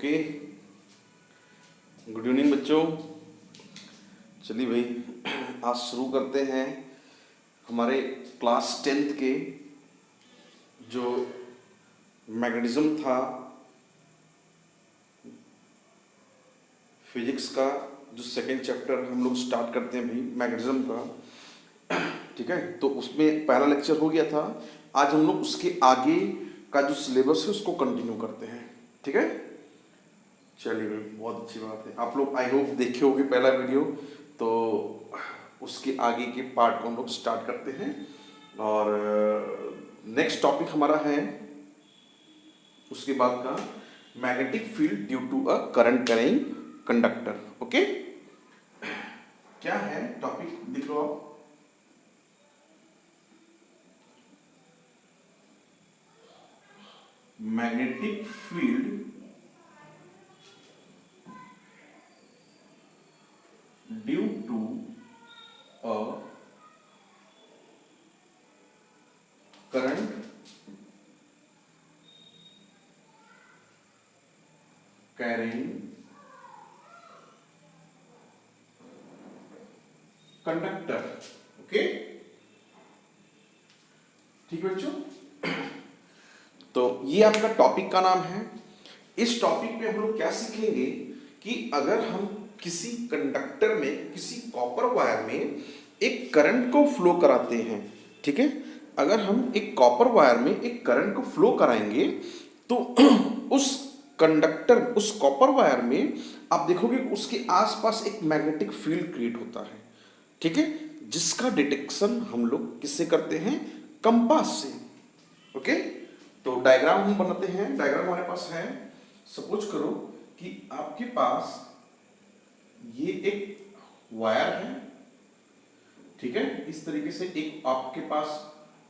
Okay, good evening बच्चों। चलिए भाई, आज शुरू करते हैं हमारे क्लास 10th के जो मैग्नेटिज्म था फिजिक्स का, जो सेकेंड चैप्टर हम लोग स्टार्ट करते हैं भाई मैग्नेटिज्म का। ठीक है, तो उसमें पहला लेक्चर हो गया था। आज हम लोग उसके आगे का जो सिलेबस है उसको कंटिन्यू करते हैं। ठीक है, चलिए भाई, बहुत अच्छी बात है। आप लोग आई होप देखे होंगे पहला वीडियो, तो उसके आगे के पार्ट को हम लोग स्टार्ट करते हैं। और नेक्स्ट टॉपिक हमारा है उसके बाद का magnetic field due to a current carrying conductor. Okay, क्या है टॉपिक देख लो आप। Magnetic field due to a current carrying conductor. Okay, ठीक है बच्चों, तो ये आपका टॉपिक का नाम है। इस टॉपिक में हम लोग क्या सीखेंगे कि अगर हम किसी कंडक्टर में, किसी कॉपर वायर में एक करंट को फ्लो कराते हैं, ठीक है, अगर हम एक कॉपर वायर में एक करंट को फ्लो कराएंगे तो उस कंडक्टर, उस कॉपर वायर में आप देखोगे उसके आसपास एक मैग्नेटिक फील्ड क्रिएट होता है। ठीक है, जिसका डिटेक्शन हम लोग किससे करते हैं? कंपास से। ओके, तो डायग्राम हम बनाते हैं। डायग्राम हमारे पास है। सपोज करो कि आपके पास ये एक वायर है, ठीक है, इस तरीके से एक आपके पास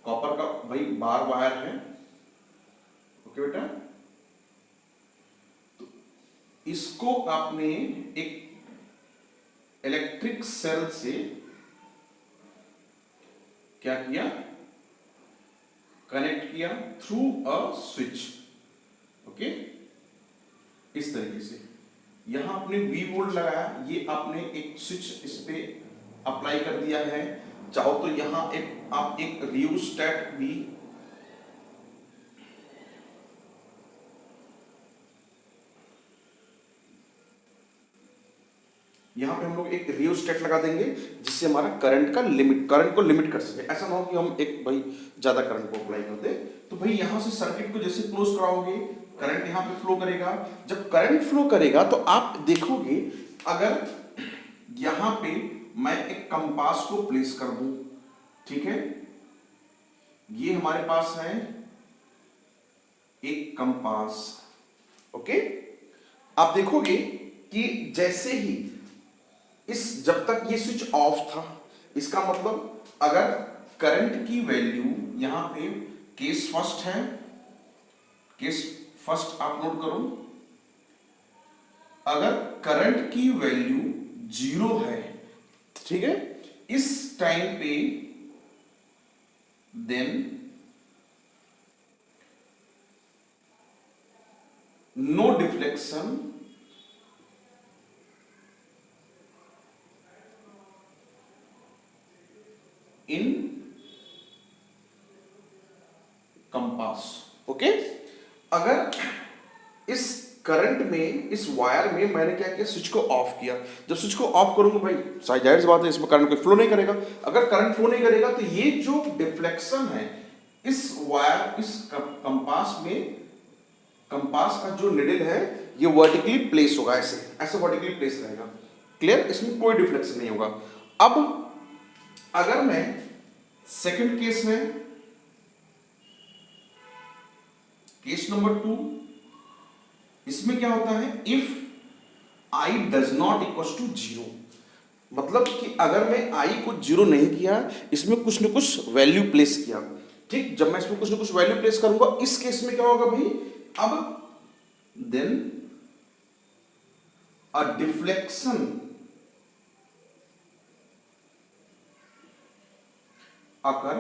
कॉपर का भाई बार वायर है। ओके बेटा, तो इसको आपने एक इलेक्ट्रिक सेल से क्या किया? कनेक्ट किया थ्रू अ स्विच। ओके, इस तरीके से यहां आपने V वोल्ट लगाया, ये आपने एक स्विच इस पे अप्लाई कर दिया है। चाहो तो यहां आप एक रियोस्टेट भी यहां पे हम लोग एक रियोस्टेट लगा देंगे, जिससे हमारा करंट को लिमिट कर सके। ऐसा ना हो कि हम एक भाई ज्यादा करंट को अप्लाई कर दे। तो भाई यहां से सर्किट को जैसे क्लोज कराओगे, करंट यहां पे फ्लो करेगा। जब करंट फ्लो करेगा तो आप देखोगे, अगर यहां पे मैं एक कंपास को प्लेस कर दूं, ठीक है, ये हमारे पास है एक कंपास। ओके, आप देखोगे कि जैसे ही जब तक ये स्विच ऑफ था, इसका मतलब अगर करंट की वैल्यू यहां पे केस फर्स्ट है, केस फर्स्ट आप नोट करो, अगर करंट की वैल्यू 0 है, ठीक है, इस टाइम पे then no deflection in compass. Okay, अगर इस करंट में, इस वायर में मैंने क्या किया? स्विच को ऑफ किया। जब स्विच को ऑफ करूंगा भाई, जाहिर सी बात है इसमें करंट कोई फ्लो नहीं करेगा। अगर करंट फ्लो नहीं करेगा तो ये जो डिफ्लेक्शन है इस वायर, इस कंपास में, कंपास का जो निडल है ये वर्टिकली प्लेस होगा, ऐसे ऐसे वर्टिकली प्लेस रहेगा। क्लियर? इसमें कोई डिफ्लेक्शन नहीं होगा। अब अगर मैं सेकंड केस में, केस नंबर 2, इसमें क्या होता है? If I does not equal to 0, मतलब कि अगर मैं I को 0 नहीं किया, इसमें कुछ न कुछ वैल्यू प्लेस किया, ठीक, जब मैं इसमें कुछ न कुछ वैल्यू प्लेस करूंगा, इस केस में क्या होगा भाई? अब देन अ डिफ्लेक्शन अकर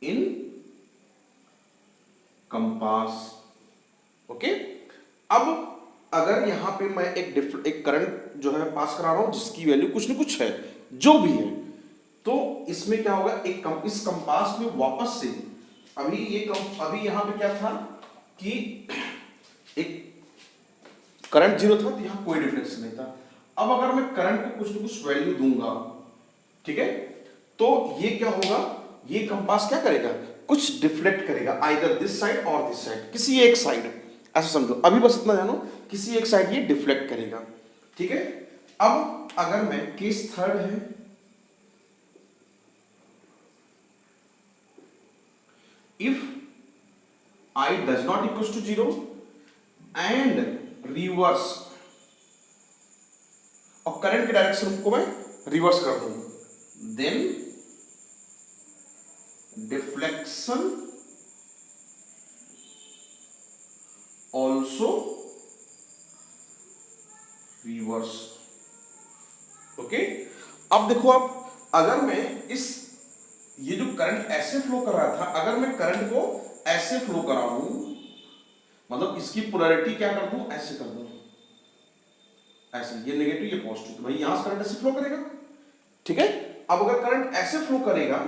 इन कंपास। ओके, अब अगर यहाँ पे मैं एक करंट जो है पास करा रहा हूँ जिसकी वैल्यू कुछ न कुछ है, जो भी है, तो इसमें क्या होगा, इस कंपास में वापस से अभी यहाँ पे क्या था कि एक करंट जीरो था, तो यहाँ कोई डिफरेंस नहीं था। अब अगर मैं करंट को कुछ न कुछ वैल्यू दूंगा, ठीक है, तो ये क्या होगा, ये कंपास क्या करेगा, कुछ डिफ्लेक्ट करेगा, आइदर दिस साइड और दिस साइड, किसी एक साइड, ऐसा समझो। अभी बस इतना जानो, किसी एक साइड ये डिफ्लेक्ट करेगा, ठीक है। अब अगर मैं केस थर्ड है, if I does not equals to 0 and reverse, और करंट के डायरेक्शन को मैं रिवर्स कर दूं, then deflection also reverse. Okay, अब देखो, आप अगर मैं ये जो करंट ऐसे फ्लो कर रहा था, अगर मैं करंट को ऐसे फ्लो कराऊं, मतलब इसकी पोलैरिटी क्या कर दूं, ऐसे कर दूं, ऐसे, ये नेगेटिव ये पॉजिटिव, तो भाई यहां से करंट ऐसे फ्लो करेगा, ठीक है। अब अगर करंट ऐसे फ्लो करेगा,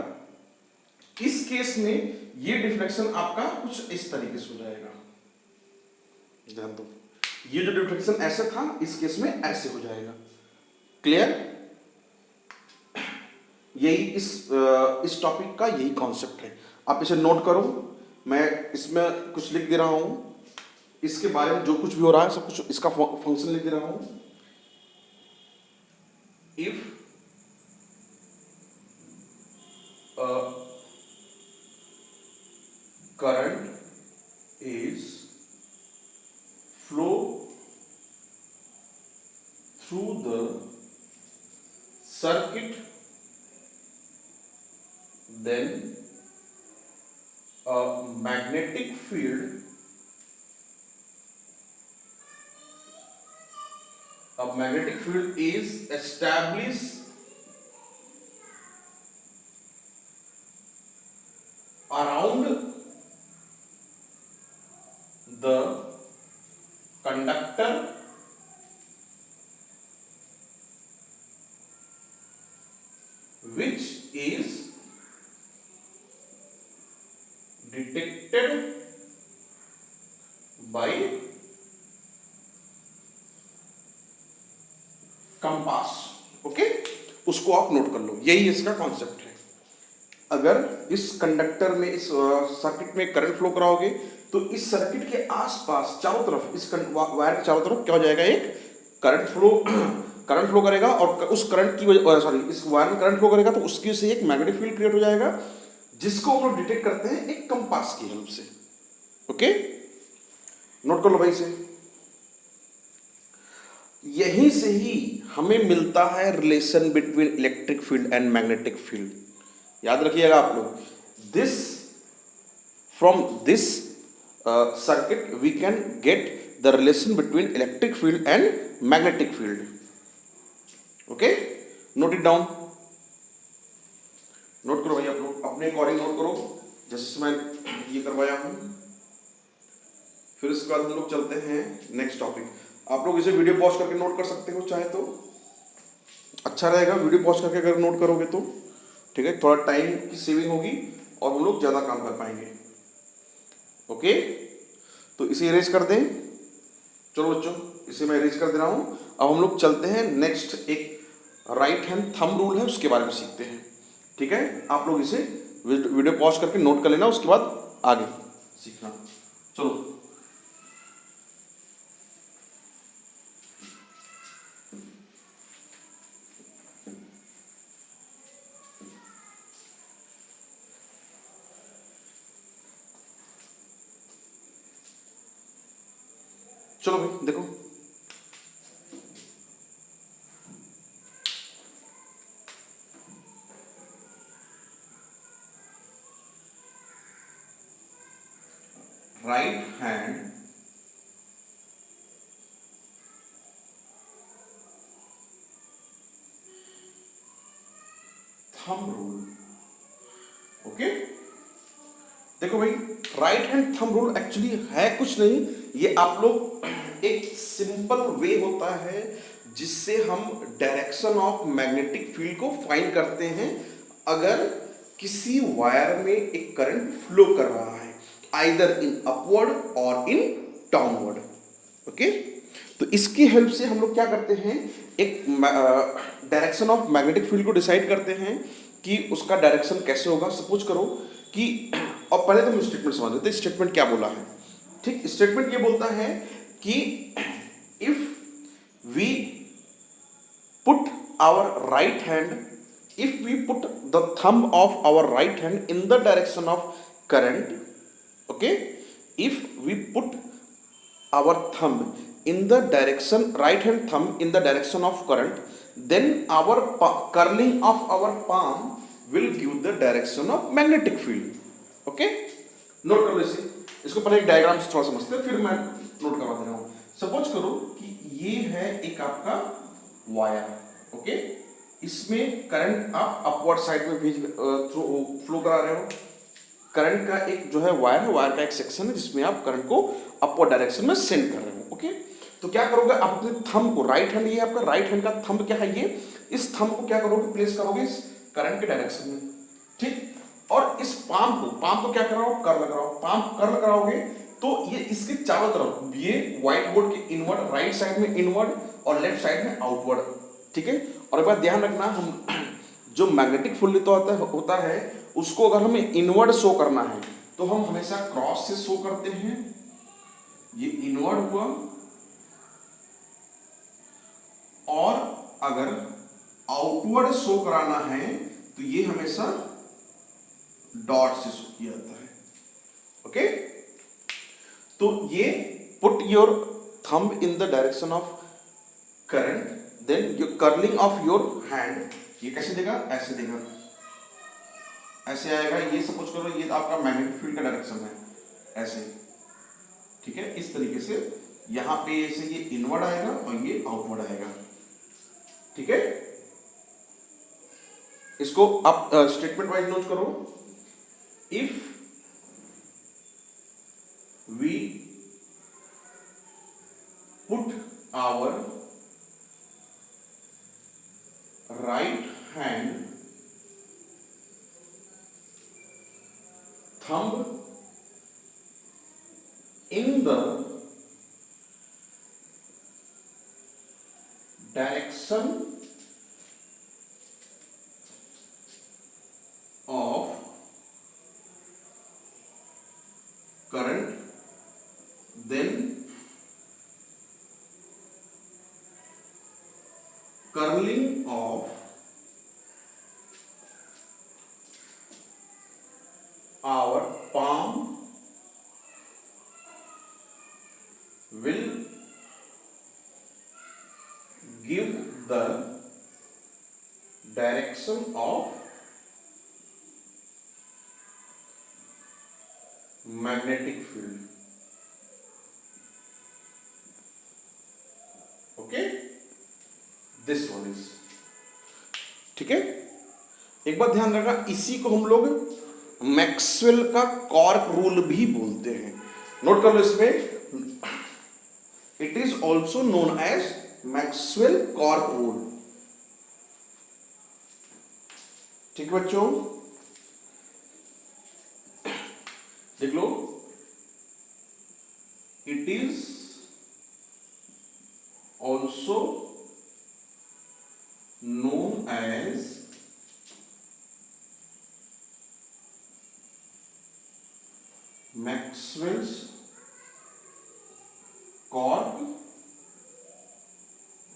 इस केस में ये डिफ्लेक्शन आपका कुछ इस तरीके से हो जाएगा, ध्यान दो, ये जो डिफ्लेक्शन ऐसे था, इस केस में ऐसे हो जाएगा। क्लियर? यही इस टॉपिक का यही कॉन्सेप्ट है। आप इसे नोट करो, मैं इसमें कुछ लिख दे रहा हूं, इसके बारे में जो कुछ भी हो रहा है सब कुछ इसका फंक्शन लिख दे रहा हूं। If current is flow through the circuit, then a magnetic field is established around the conductor which is detected by compass. Okay, उसको आप नोट कर लो, यही इसका कॉन्सेप्ट है। अगर इस कंडक्टर में, इस सर्किट में करंट फ्लो कराओगे, तो इस सर्किट के आसपास चारों तरफ, इस वायर के चारों तरफ क्या हो जाएगा, एक करंट फ्लो करेगा, और उस करंट की वजह, सॉरी, इस वायर में करंट फ्लो करेगा, तो उसकी वजह से एक मैग्नेटिक फील्ड क्रिएट हो जाएगा, जिसको हम लोग डिटेक्ट करते हैं एक कंपास की हेल्प से। ओके, नोट कर लो भाई से। यहीं से ही हमें मिलता है relation between electric field and magnetic field. याद रखिएगा आप लोग, from this circuit we can get the relation between electric field and magnetic field. Okay, note it down, note करो भाई, आप लोग अपने अकॉर्डिंग नोट करो, जैसे मैं ये करवाया हूं। फिर इसके बाद हम लोग चलते हैं नेक्स्ट टॉपिक। आप लोग इसे वीडियो पॉज करके नोट कर सकते हो, चाहे तो अच्छा रहेगा वीडियो पॉज करके अगर नोट करोगे तो, ठीक है, थोड़ा टाइम की सेविंग होगी और हम लोग ज़्यादा काम कर पाएंगे। ओके, तो इसे इरेज कर दें। चलो बच्चों, इसे मैं इरेज कर दे रहा हूँ। अब हम लोग चलते हैं नेक्स्ट, एक राइट हैंड थंब रूल है, उसके बारे में सीखते हैं। ठीक है, आप लोग इसे वीडियो पॉज करके नोट कर लेना, उसके बाद आगे सीखना। चलो, चलो भाई देखो, right hand thumb rule. Okay, देखो भाई, right hand thumb rule actually है कुछ नहीं, ये आप लोग एक सिंपल वे होता है जिससे हम डायरेक्शन ऑफ मैग्नेटिक फील्ड को फाइंड करते हैं अगर किसी वायर में एक करंट फ्लो कर रहा है, आइदर इन अपवर्ड और इन डाउनवर्ड। ओके, तो इसकी हेल्प से हम लोग क्या करते हैं, एक डायरेक्शन ऑफ मैग्नेटिक फील्ड को डिसाइड करते हैं कि उसका डायरेक्शन कैसे होगा। सपोज करो कि, और पहले तो हम स्टेटमेंट समझ लेते हैं, स्टेटमेंट क्या बोला है। ठीक, स्टेटमेंट ये बोलता है कि if we put our right hand, if we put the thumb of our right hand in the direction of current, okay, if we put our thumb in the direction, right hand thumb in the direction of current, then our curling of our palm will give the direction of magnetic field. Okay, note कर लो इसे, इसको पहले एक diagram से थोड़ा समझते हैं फिर मैं नोट करवा दे रहा हूं। सपोज करो कि ये है एक आपका वायर, ओके, इसमें करंट आप अपवर्ड साइड में भेज फ्लो करा रहे हो। करंट का एक जो है वायर है, वायर का एक सेक्शन है जिसमें आप करंट को अपवर्ड डायरेक्शन में सेंड कर रहे हो। ओके, तो क्या करोगे आप अपने थंब को, राइट हैंड, ये आपका राइट हैंड का थंब क्या है, ये इस थंब को क्या करोगे, प्लेस करोगे इस करंट के डायरेक्शन में। ठीक, और इस पाम को क्या कराओ, कर लगाओ, पाम कर लगाओगे तो ये इसके चारों तरफ, ये व्हाइट बोर्ड के इनवर्ड, राइट साइड में इनवर्ड और लेफ्ट साइड में आउटवर्ड। ठीक है, और एक बात ध्यान रखना, हम जो मैग्नेटिक फील्ड होता है उसको अगर हमें इनवर्ड शो करना है तो हम हमेशा क्रॉस से शो करते हैं, ये इनवर्ड हुआ, और अगर आउटवर्ड शो कराना है तो ये हमेशा डॉट से शो किया जाता है। ओके, तो ये put your thumb in the direction of current, then your curling of your hand, ये कैसे देगा, ऐसे देगा, ऐसे आएगा। ये सपोज करो ये आपका मैग्नेटिक फील्ड का डायरेक्शन है, ऐसे। ठीक है, इस तरीके से यहां पे ऐसे ये इनवर्ड आएगा और ये आउटवर्ड आएगा। ठीक है, इसको आप स्टेटमेंट वाइज नोट करो। If we put our right hand thumb in the direction of current, then curling of our palm will give the direction of magnetic field. Okay, this one is, ठीक है। एक बात ध्यान रखना, इसी को हम लोग मैक्सवेल का कॉर्क रूल भी बोलते हैं। नोट कर लो इसमें, it is also known as Maxwell cork rule. ठीक है बच्चों, देख लो, it is also known as Maxwell's cork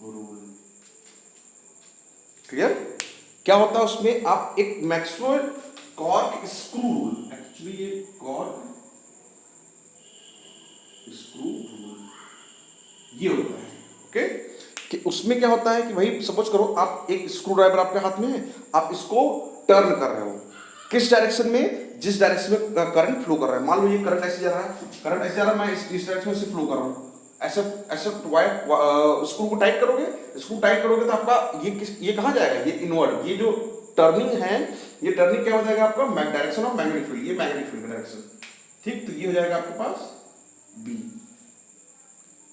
rule। Clear? क्या होता है उसमें, आप एक Maxwell corkscrew rule, actually ये कॉर्क स्क्रू रूल ये होता है। ओके, कि उसमें क्या होता है कि भाई सपोज करो आप एक स्क्रू ड्राइवर आपके हाथ में है, आप इसको टर्न कर रहे हो किस डायरेक्शन में, जिस डायरेक्शन में करंट फ्लो कर रहा है। मान लो ये करंट ऐसे जा रहा है, करंट ऐसे जा रहा है, मैं इस डायरेक्शन से फ्लो कर रहा हूँ, ऐसे ऐसे वायर स्क्रू को टाइट करोगे, स्क्रू टाइट करोगे तो आपका ये कहाँ जाएगा, ये इनवर्ड, ये जो टर्निंग है, ये टर्निंग क्या हो जाएगा आपका डायरेक्शन ऑफ मैग्नेटिक फील्ड, ये मैग्नेटिक फील्ड का डायरेक्शन। ठीक, तो ये हो जाएगा आपके पास B.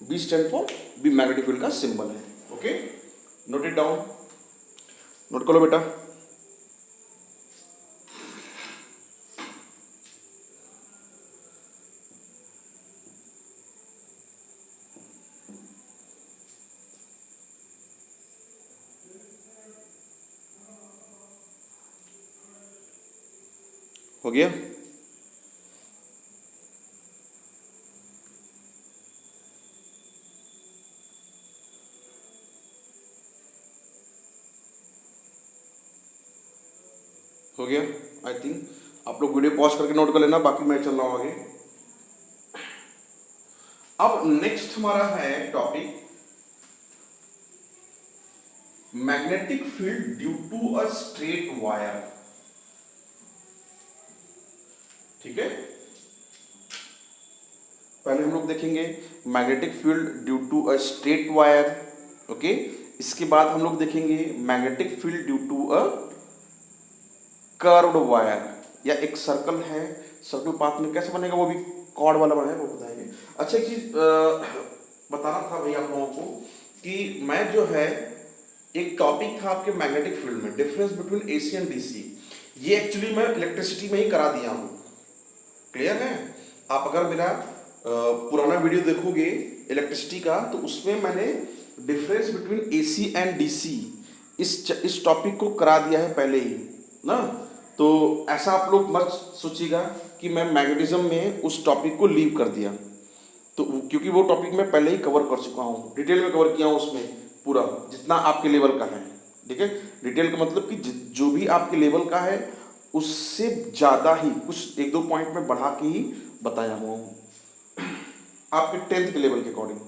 B stand for B magnetic field का सिंबल है। Okay, note it down, note करो बेटा। हो गया? हो गया आई थिंक। आप लोग वीडियो पॉज करके नोट कर लेना, बाकी मैं चल रहा हूं आगे। अब नेक्स्ट हमारा है topic magnetic field due to a straight wire. ठीक है, पहले हम लोग देखेंगे magnetic field due to a straight wire. Okay, इसके बाद हम लोग देखेंगे magnetic field due to a curved wire, या एक सर्कल है, सर्कल पाथ में कैसे बनेगा वो भी कॉर्ड वाला बनेगा, वो बताएंगे। अच्छा, एक चीज बताना था भाई आप लोगों को कि मैं जो है एक टॉपिक था आपके मैग्नेटिक फील्ड में, difference between AC and DC, ये एक्चुअली मैं इलेक्ट्रिसिटी में ही करा दिया हूँ। क्लियर है? आप अगर मेरा पुराना वीडियो देखोगे इलेक्ट्रिसिटी का, तो उसमें मैंने difference between AC and DC इस टॉपिक को करा दिया है पहले ही ना। तो ऐसा आप लोग मत सोचिएगा कि मैं मैग्नेटिज्म में उस टॉपिक को लीव कर दिया, तो क्योंकि वो टॉपिक मैं पहले ही कवर कर चुका हूँ, डिटेल में कवर किया हूँ उसमें पूरा, जितना आपके लेवल का है। ठीक है, डिटेल का मतलब कि जो भी आपके लेवल का है उससे ज़्यादा ही कुछ एक दो पॉइंट में बढ़ा के ही बताया हुआ हूँ आपके 10th के लेवल के अकॉर्डिंग।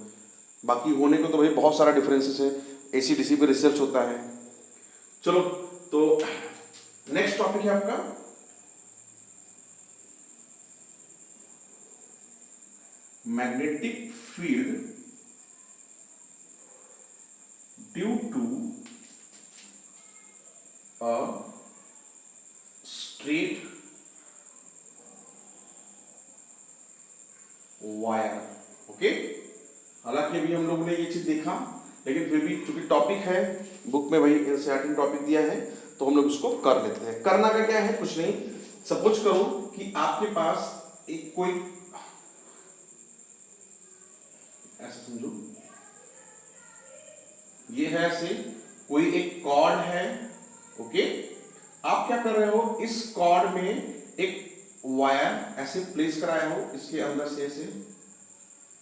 बाकी होने को तो भाई बहुत सारा डिफरेंसेस है, एसी डीसी पे रिसर्च होता है। चलो, तो नेक्स्ट टॉपिक है आपका magnetic field due to a straight wire. Okay, हालांकि अभी हम लोगों ने ये चीज देखा, लेकिन फिर भी चूंकि टॉपिक है बुक में, वही एनसीईआरटी टॉपिक दिया है, तो हम लोग उसको कर लेते हैं। करना का क्या है, कुछ नहीं, सपोज करो कि आपके पास एक कोई, ऐसा समझो ये है ऐसे कोई एक कॉर्ड है। ओके, आप क्या कर रहे हो, इस कॉर्ड में एक वायर ऐसे प्लेस कराया हो इसके अंदर से ऐसे।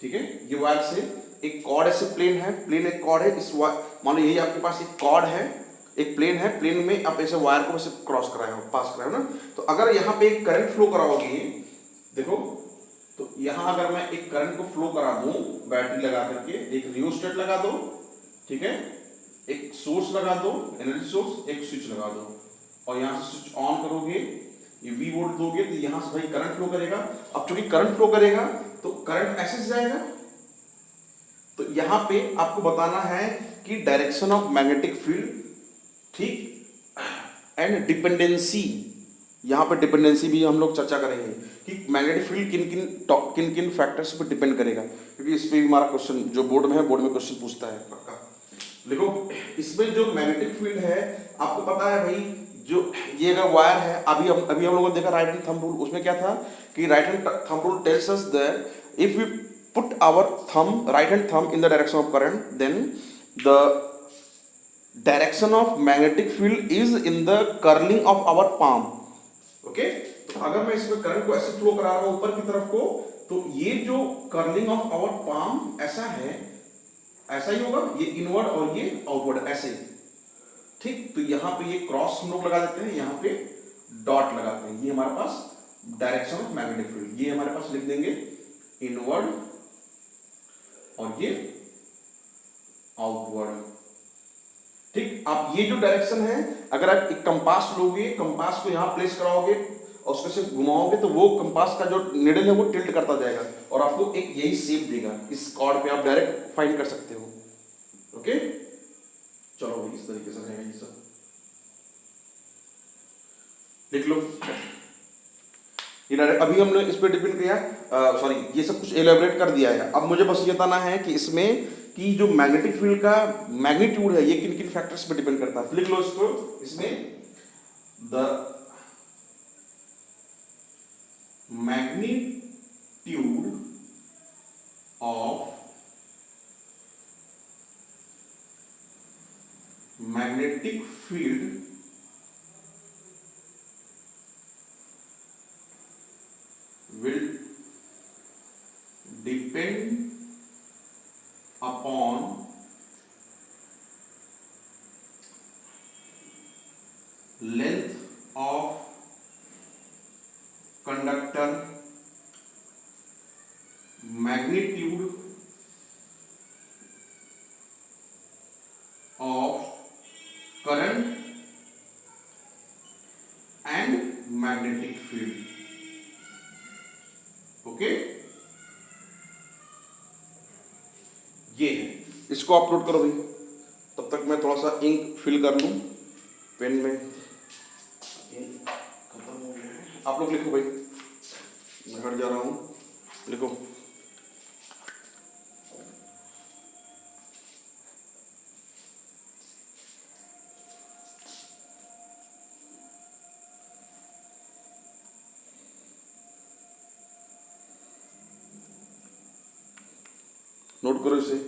ठीक है, ये वायर से एक कॉर्ड ऐसे प्लेन है, प्लेन एक कॉर्ड है, इस मान लो यही आपके पास एक कॉर्ड है, एक प्लेन है, प्लेन में आप ऐसे वायर को ऐसे क्रॉस कराए हो, पास कराए हो ना। तो अगर यहाँ पे एक करंट फ्लो कराओगे, देखो, तो यहां अगर मैं एक करंट को फ्लो करा दूं बैटरी लगा करके, एक रियोस्टेट लगा दो, ठीक है, एक सोर्स लगा दो, एनर्जी सोर्स, एक स्विच लगा दो, और यहां से स्विच ऑन करोगे, ये V वोल्ट दोगे, तो यहां से भाई करंट फ्लो करेगा। अब चूंकि करंट फ्लो करेगा तो करंट ऐसे जाएगा, तो यहां पे आपको बताना है कि डायरेक्शन ऑफ मैग्नेटिक फील्ड, ठीक, एंड डिपेंडेंसी। यहां पे डिपेंडेंसी भी हम लोग चर्चा करेंगे कि मैग्नेटिक फील्ड किन किन फैक्टर्स पे डिपेंड करेगा, क्योंकि इस पे भी हमारा क्वेश्चन जो बोर्ड में है, बोर्ड में क्वेश्चन पूछता है पक्का। देखो, इसमें जो मैग्नेटिक फील्ड है आपको पता है भाई, जो ये अगर वायर है, अभी हम लोगों ने देखा राइट हैंड थंब रूल, उसमें क्या था कि right hand thumb rule tells us that if we put our thumb, right hand thumb in the direction of current, then the direction of magnetic field is in the curling of our palm. Okay, तो अगर मैं इसमें current को ऐसे flow करा रहा हूं ऊपर की तरफ को, तो ये जो कर्लिंग ऑफ आवर पाम ऐसा है, ऐसा ही होगा, ये इनवर्ड और ये आउटवर्ड ऐसे। ठीक, तो यहां पे ये क्रॉस हम लोग लगा देते हैं, यहां पे डॉट लगाते हैं, ये हमारे पास डायरेक्शन ऑफ मैग्नेटिक फील्ड, ये हमारे पास लिख देंगे इनवर्ड और ये आउटवर्ड। ठीक, आप ये जो डायरेक्शन है, अगर आप एक कंपास लोगे, कंपास को यहां प्लेस कराओगे और उसको से घुमाओगे, तो वो कंपास का जो निडल है वो टिल्ट करता जाएगा और आपको एक यही शेप देगा। इस कॉर्ड पे आप डायरेक्ट फाइंड कर सकते हो। ओके, चलो इस तरीके से रहेगा, ये सब लिख लो। ये डायरेक्ट अभी हमने इस पे डिपेंड किया, सॉरी ये सब कुछ एलेबरेट कर दिया है। अब मुझे बस ये बताना है कि इसमें कि जो मैग्नेटिक फील्ड का मैग्नीट्यूड है ये किन किन फैक्टर्स पे डिपेंड करता है। लिख लो इसको, इसमें the magnitude of magnetic field will depend upon length of conductor, magnitude of current and magnetic field। Okay, ये है, इसको अपलोड करो भाई। तब तक मैं थोड़ा सा इंक फिल कर लूं पेन में। इंक खत्म हो गया है, आप लोग लिखो भाई, मैं हट जा रहा हूं, लिखो। नोट करो इसे।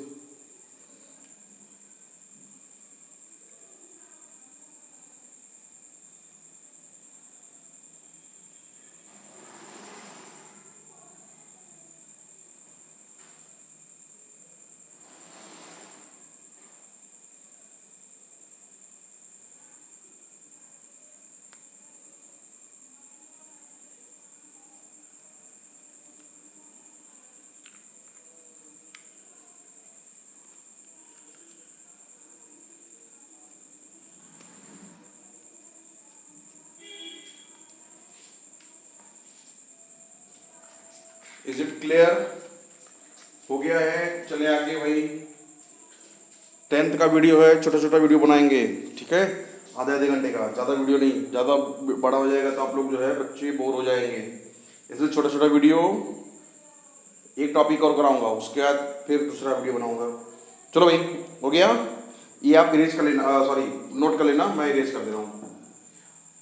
Is it clear? हो गया है, चले आगे भाई। 10th का वीडियो है, छोटा छोटा वीडियो बनाएंगे, ठीक है, आधे आधे घंटे का, ज़्यादा वीडियो नहीं, ज़्यादा बड़ा हो जाएगा तो आप लोग जो है बच्चे बोर हो जाएंगे, इसलिए छोटा छोटा वीडियो। एक टॉपिक और कराऊंगा, उसके बाद फिर दूसरा वीडियो बनाऊंगा। चलो भाई, हो गया, ये आप इरेज कर लेना, सॉरी नोट कर लेना, मैं इरेज कर दे रहा हूँ।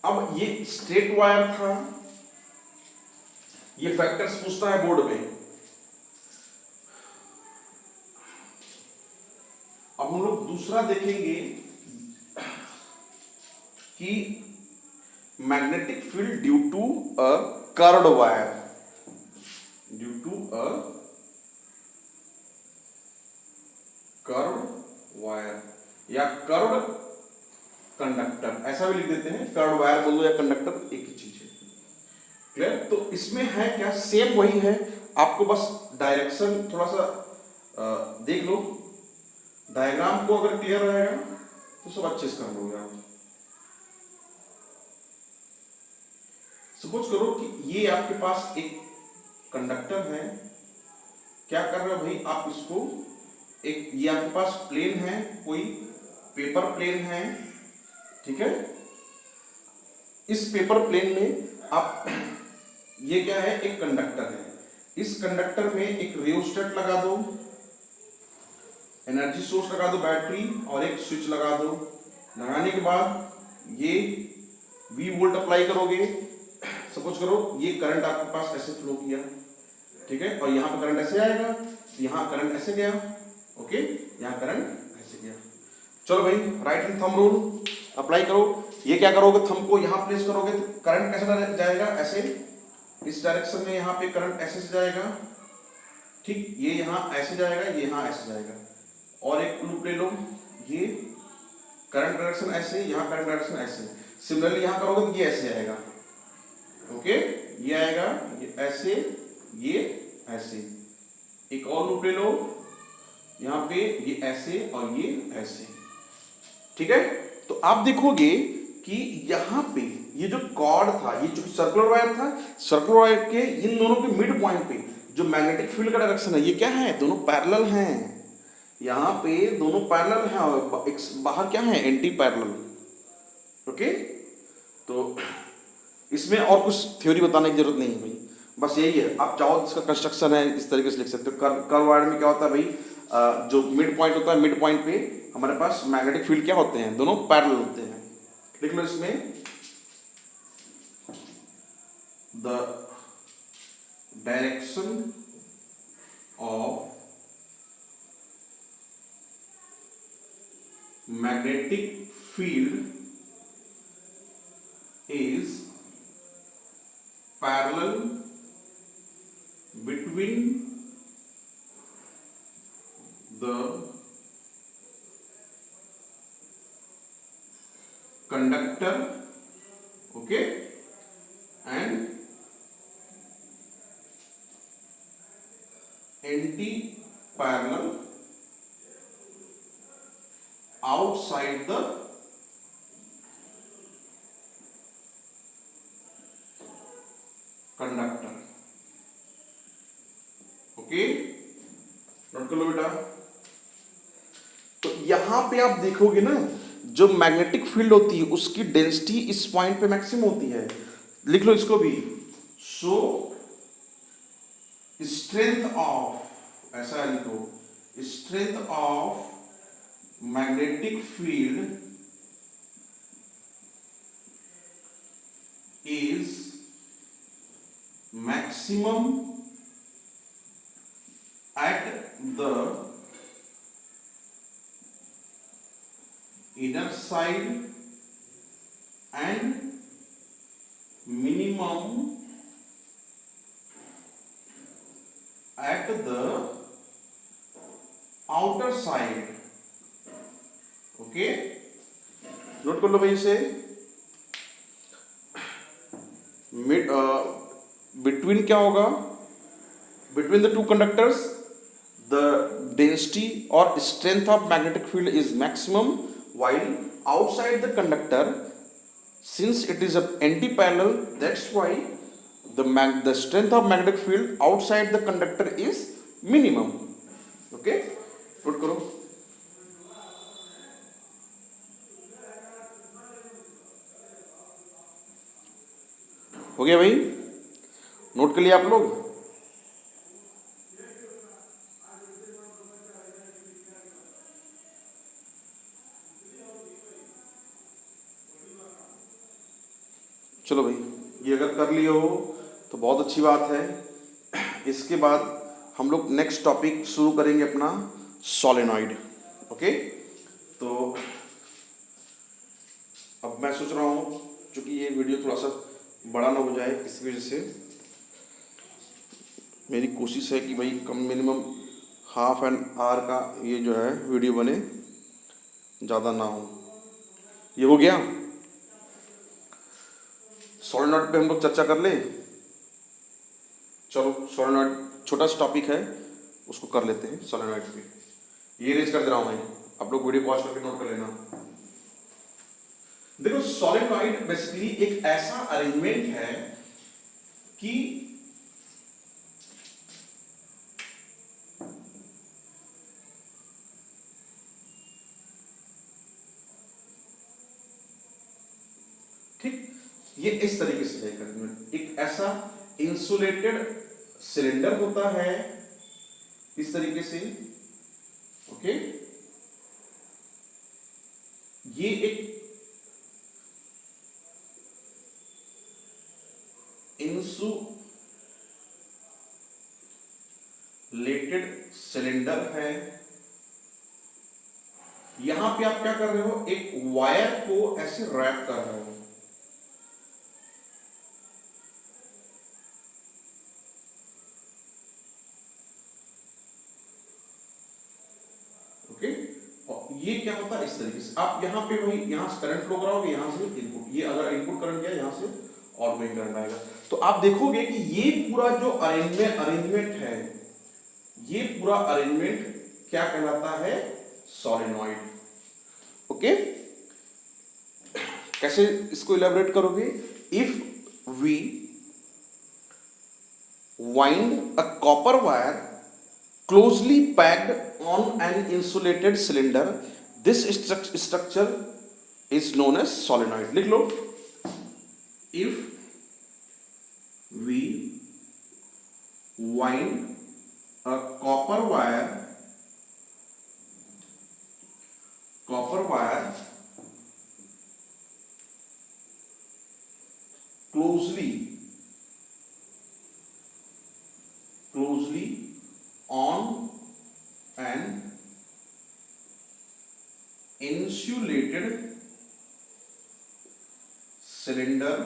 अब ये स्ट्रेट वायर था, ये फैक्टर्स पूछता है बोर्ड में। अब हम लोग दूसरा देखेंगे कि magnetic field due to a curved wire, due to a curved wire या कर्व्ड कंडक्टर, ऐसा भी लिख देते हैं, कर्व्ड वायर बोल दो या कंडक्टर, एक ही चीज है। क्लियर? तो इसमें है क्या, सेम वही है, आपको बस डायरेक्शन थोड़ा सा देख लो। डायग्राम को अगर क्लियर रहेगा तो सब अच्छे से कर लोगे आप। सपोज करो कि ये आपके पास एक कंडक्टर है, क्या कर रहे हो भाई आप इसको, एक ये आपके पास प्लेन है, कोई पेपर प्लेन है, ठीक है। इस पेपर प्लेन में आप ये क्या है, एक कंडक्टर है, इस कंडक्टर में एक रियोस्टेट लगा दो, एनर्जी सोर्स लगा दो बैटरी, और एक स्विच लगा दो। लगाने के बाद ये V वोल्ट अप्लाई करोगे। सपोज करो ये करंट आपके पास ऐसे फ्लो किया, ठीक है, और यहाँ पे करंट ऐसे आएगा, यहाँ करंट ऐसे गया, ओके, यहाँ करंट ऐसे गया। चलो भाई, right hand thumb rule apply करो। ये क्या करोगे, थंब को यहाँ प्लेस करोगे तो करंट कैसे जाएगा, ऐसे, इस डायरेक्शन में यहाँ पे करंट ऐसे से जाएगा, ठीक, ये यहाँ ऐसे जाएगा, ये यहाँ ऐसे जाएगा। और एक लूप ले लो, ये करंट डायरेक्शन ऐसे, यहाँ करंट डायरेक्शन ऐसे। सिमिलरली यहाँ करोगे तो ये ऐसे आएगा, ओके, ये आएगा, ये ऐसे, ये ऐसे। एक और लूप ले लो, यहाँ पे ये ऐसे और ये ऐसे, ठीक है। तो आप देखोगे कि यहाँ पे ये जो कॉर्ड था, ये जो सर्कुलर वायर था, सर्कुलर वायर के इन दोनों के मिड पॉइंट पे जो मैग्नेटिक फील्ड का डायरेक्शन है, ये क्या है, दोनों पैरेलल हैं। यहाँ पे दोनों पैरेलल हैं और बाहर क्या है, एंटी पैरेलल, ओके। तो इसमें और कुछ थ्योरी बताने की जरूरत नहीं है भाई, बस यही है। आप चाहो इसका कंस्ट्रक्शन है इस तरीके से लिख सकते हो। कर्व वायर में क्या होता है भाई, जो मिड पॉइंट होता है, मिड पॉइंट पे हमारे पास मैग्नेटिक फील्ड क्या होते हैं, दोनों पैरेलल होते हैं। लिख लो इसमें, the direction of magnetic field is parallel between the conductor, okay, and anti-parallel outside the conductor. Okay, note कर लो बेटा। तो यहां पे आप देखोगे ना, जो मैग्नेटिक फील्ड होती है उसकी डेंसिटी इस पॉइंट पे मैक्सिमम होती है। लिख लो इसको भी, सो स्ट्रेंथ ऑफ, ऐसा है लिखो, strength of magnetic field is maximum at the inner side and minimum at the outer side। Okay, note कर लो भाई इसे। मिड बिटवीन क्या होगा, between the two conductors the density और strength of magnetic field is maximum, while outside the conductor, since it is an anti-parallel, that's why the strength of magnetic field outside the conductor is minimum। okay, put करो। हो गया भाई, note कर लिया आप लोग। चलो भाई, ये अगर कर लिए हो तो बहुत अच्छी बात है। इसके बाद हम लोग नेक्स्ट टॉपिक शुरू करेंगे अपना सोलेनॉइड। ओके, तो अब मैं सोच रहा हूँ क्योंकि ये वीडियो थोड़ा सा बड़ा ना हो जाए, इस वजह से मेरी कोशिश है कि भाई कम मिनिमम हाफ एन आवर का ये जो है वीडियो बने, ज़्यादा ना हो। ये हो गया, सोलेनॉइड पे हम लोग चर्चा कर ले। चलो, सोलेनॉइड छोटा सा टॉपिक है, उसको कर लेते हैं। सोलेनॉइड पे ये रेज कर दे रहा हूँ मैं, आप लोग वीडियो पॉज करके नोट कर लेना। देखो, सोलेनॉइड बेसिकली एक ऐसा अरेंजमेंट है कि ठीक, ये इस तरीके से है। एक ऐसा इंसुलेटेड सिलेंडर होता है इस तरीके से। ओके, ये एक इंसुलेटेड सिलेंडर है। यहां पे आप क्या कर रहे हो, एक वायर को ऐसे रैप कर रहे हो। ओके, और ये क्या होता है इस तरीके से, आप यहां पे वही यहां से करंट फ्लो कराओगे, यहां से इनपुट, ये अगर इनपुट करंट गया यहां से आउटगोइंग करंट आएगा। तो आप देखोगे कि ये पूरा जो अरेंजमेंट है, ये पूरा अरेंजमेंट क्या कहलाता है, सोलेनॉइड। ओके, कैसे इसको इलेबोरेट करोगे, if we wind a copper wire closely packed on an insulated cylinder, this structure is known as solenoid। लिख लो, if we wind a copper wire closely on an insulated cylinder.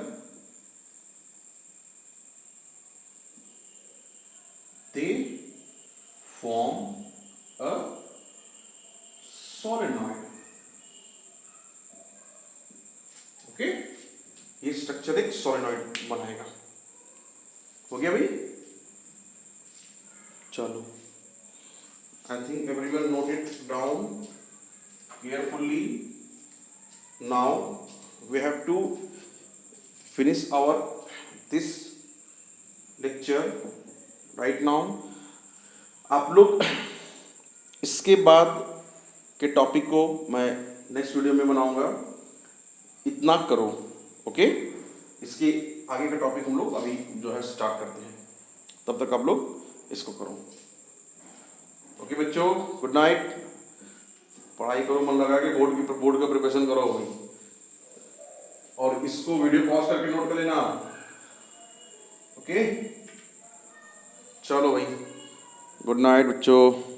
They form a solenoid. Okay, ये structure एक solenoid बनाएगा। हो गया भाई? चलो, I think everyone note it down carefully. Now we have to finish our this lecture right now. आप लोग इसके बाद के टॉपिक को मैं नेक्स्ट वीडियो में बनाऊंगा. इतना करो. ओके, इसके आगे का टॉपिक हम लोग अभी जो है स्टार्ट करते हैं. तब तक आप लोग इसको करो. ओके बच्चों, गुड नाइट. पढ़ाई करो मन लगा के. बोर्ड का प्रिपरेशन करो भाई. और इसको वीडियो पॉज करके नोट कर लेना. ओके, चलो भाई, गुड नाइट बच्चों.